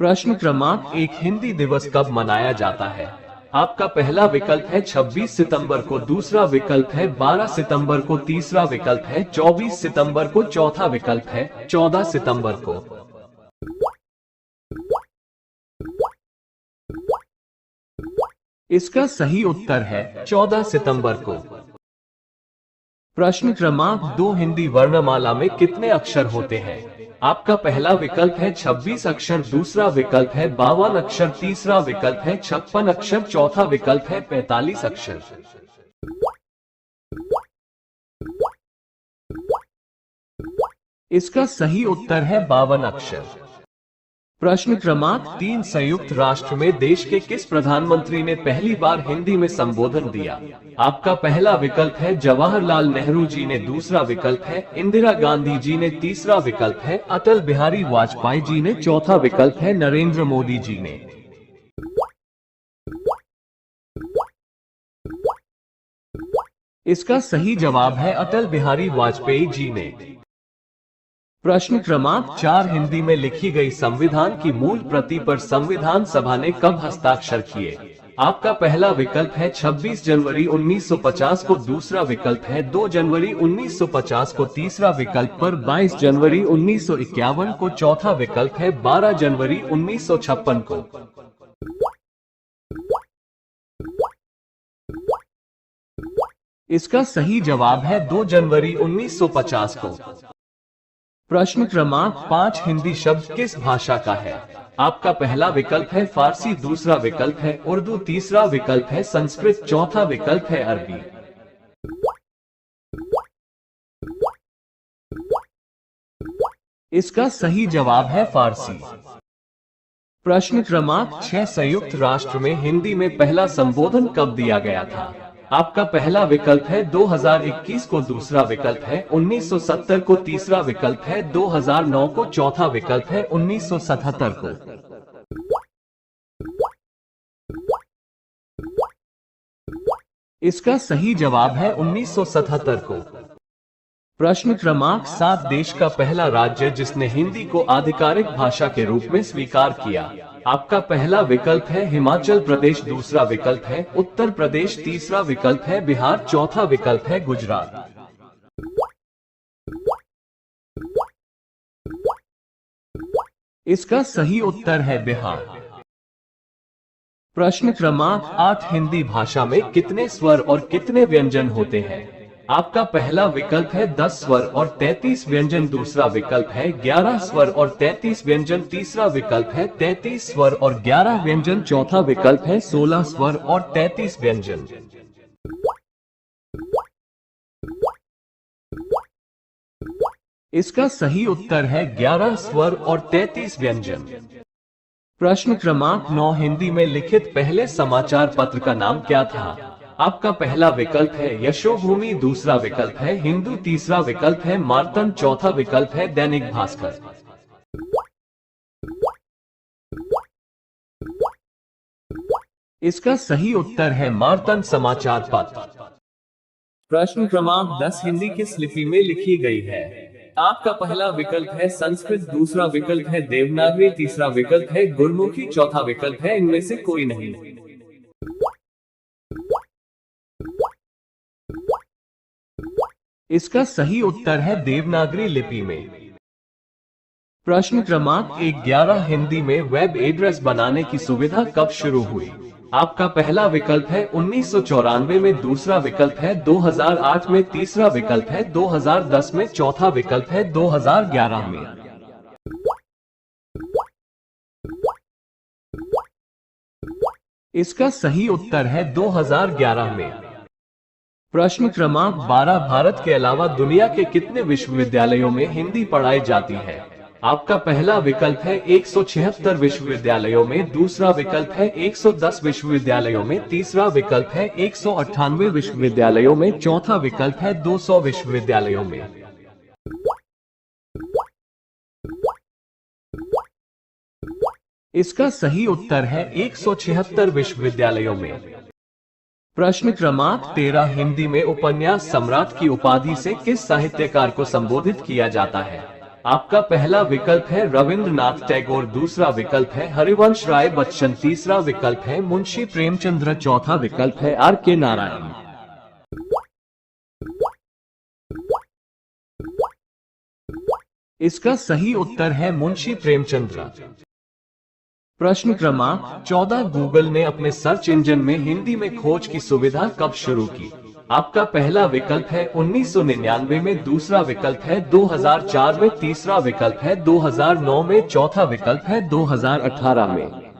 प्रश्न क्रमांक 1, हिंदी दिवस कब मनाया जाता है? आपका पहला विकल्प है 26 सितंबर को, दूसरा विकल्प है 12 सितंबर को, तीसरा विकल्प है 24 सितंबर को, चौथा विकल्प है 14 सितंबर को। इसका सही उत्तर है 14 सितंबर को। प्रश्न क्रमांक 2, हिंदी वर्णमाला में कितने अक्षर होते हैं? आपका पहला विकल्प है 26 अक्षर, दूसरा विकल्प है 52 अक्षर, तीसरा विकल्प है 56 अक्षर, चौथा विकल्प है 45 अक्षर। इसका सही उत्तर है 52 अक्षर। प्रश्न क्रमांक 3, संयुक्त राष्ट्र में देश के किस प्रधानमंत्री ने पहली बार हिंदी में संबोधन दिया? आपका पहला विकल्प है जवाहरलाल नेहरू जी ने, दूसरा विकल्प है इंदिरा गांधी जी ने, तीसरा विकल्प है अटल बिहारी वाजपेयी जी ने, चौथा विकल्प है नरेंद्र मोदी जी ने। इसका सही जवाब है अटल बिहारी वाजपेयी जी ने। प्रश्न क्रमांक 4, हिंदी में लिखी गई संविधान की मूल प्रति पर संविधान सभा ने कब हस्ताक्षर किए? आपका पहला विकल्प है 26 जनवरी 1950 को, दूसरा विकल्प है 2 जनवरी 1950 को, तीसरा विकल्प पर 22 जनवरी 1951 को, चौथा विकल्प है 12 जनवरी 1956 को। इसका सही जवाब है 2 जनवरी 1950 को। प्रश्न क्रमांक 5, हिंदी शब्द किस भाषा का है? आपका पहला विकल्प है फारसी, दूसरा विकल्प है उर्दू, तीसरा विकल्प है संस्कृत, चौथा विकल्प है अरबी। इसका सही जवाब है फारसी। प्रश्न क्रमांक 6, संयुक्त राष्ट्र में हिंदी में पहला संबोधन कब दिया गया था? आपका पहला विकल्प है 2021 को, दूसरा विकल्प है 1970 को, तीसरा विकल्प है 2009 को, चौथा विकल्प है 1977 को। इसका सही जवाब है 1977 को। प्रश्न क्रमांक 7, देश का पहला राज्य जिसने हिंदी को आधिकारिक भाषा के रूप में स्वीकार किया? आपका पहला विकल्प है हिमाचल प्रदेश, दूसरा विकल्प है उत्तर प्रदेश, तीसरा विकल्प है बिहार, चौथा विकल्प है गुजरात। इसका सही उत्तर है बिहार। प्रश्न क्रमांक 8, हिंदी भाषा में कितने स्वर और कितने व्यंजन होते हैं? आपका पहला विकल्प है 10 स्वर और 33 व्यंजन, दूसरा विकल्प है 11 स्वर और 33 व्यंजन, तीसरा विकल्प है 33 स्वर और 11 व्यंजन, चौथा विकल्प है 16 स्वर और 33 व्यंजन। इसका सही उत्तर है 11 स्वर और 33 व्यंजन। प्रश्न क्रमांक 9, हिंदी में लिखित पहले समाचार पत्र का नाम क्या था? आपका पहला विकल्प है यशोभूमि, दूसरा विकल्प है हिंदू, तीसरा विकल्प है मार्तंड, चौथा विकल्प है दैनिक भास्कर। इसका सही उत्तर है मार्तंड समाचार पत्र। प्रश्न क्रमांक 10, हिंदी किस लिपि में लिखी गई है? आपका पहला विकल्प है संस्कृत, दूसरा विकल्प है देवनागरी, तीसरा विकल्प है गुरमुखी, चौथा विकल्प है इनमें से कोई नहीं। इसका सही उत्तर है देवनागरी लिपि में। प्रश्न क्रमांक 11, हिंदी में वेब एड्रेस बनाने की सुविधा कब शुरू हुई? आपका पहला विकल्प है 1994 में, दूसरा विकल्प है 2008 में, तीसरा विकल्प है 2010 में, चौथा विकल्प है 2011 में। इसका सही उत्तर है 2011 में। प्रश्न क्रमांक 12, भारत के अलावा दुनिया के कितने विश्वविद्यालयों में हिंदी पढ़ाई जाती है? आपका पहला विकल्प है 176 विश्वविद्यालयों में, दूसरा विकल्प है 110 विश्वविद्यालयों में, तीसरा विकल्प है 198 विश्वविद्यालयों में, चौथा विकल्प है 200 विश्वविद्यालयों में। इसका सही उत्तर है 176 विश्वविद्यालयों में। प्रश्न क्रमांक 13, हिंदी में उपन्यास सम्राट की उपाधि से किस साहित्यकार को संबोधित किया जाता है? आपका पहला विकल्प है रविंद्रनाथ टैगोर, दूसरा विकल्प है हरिवंश राय बच्चन, तीसरा विकल्प है मुंशी प्रेमचंद्र, चौथा विकल्प है R.K. नारायण। इसका सही उत्तर है मुंशी प्रेमचंद्र। प्रश्न क्रमांक 14, गूगल ने अपने सर्च इंजन में हिंदी में खोज की सुविधा कब शुरू की? आपका पहला विकल्प है 1999 में, दूसरा विकल्प है 2004 में, तीसरा विकल्प है 2009 में, चौथा विकल्प है 2018 में।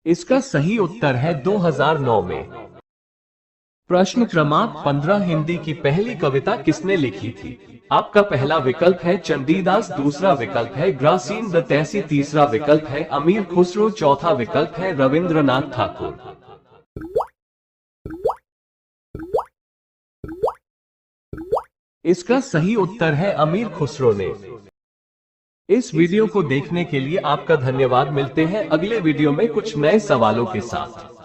इसका सही उत्तर है 2009 में। प्रश्न क्रमांक 15, हिंदी की पहली कविता किसने लिखी थी? आपका पहला विकल्प है चंडीदास, दूसरा विकल्प है ग्रासीम दत्तैसी, तीसरा विकल्प है अमीर खुसरो, चौथा विकल्प है रविंद्रनाथ ठाकुर। इसका सही उत्तर है अमीर खुसरो ने। इस वीडियो को देखने के लिए आपका धन्यवाद। मिलते हैं अगले वीडियो में कुछ नए सवालों के साथ।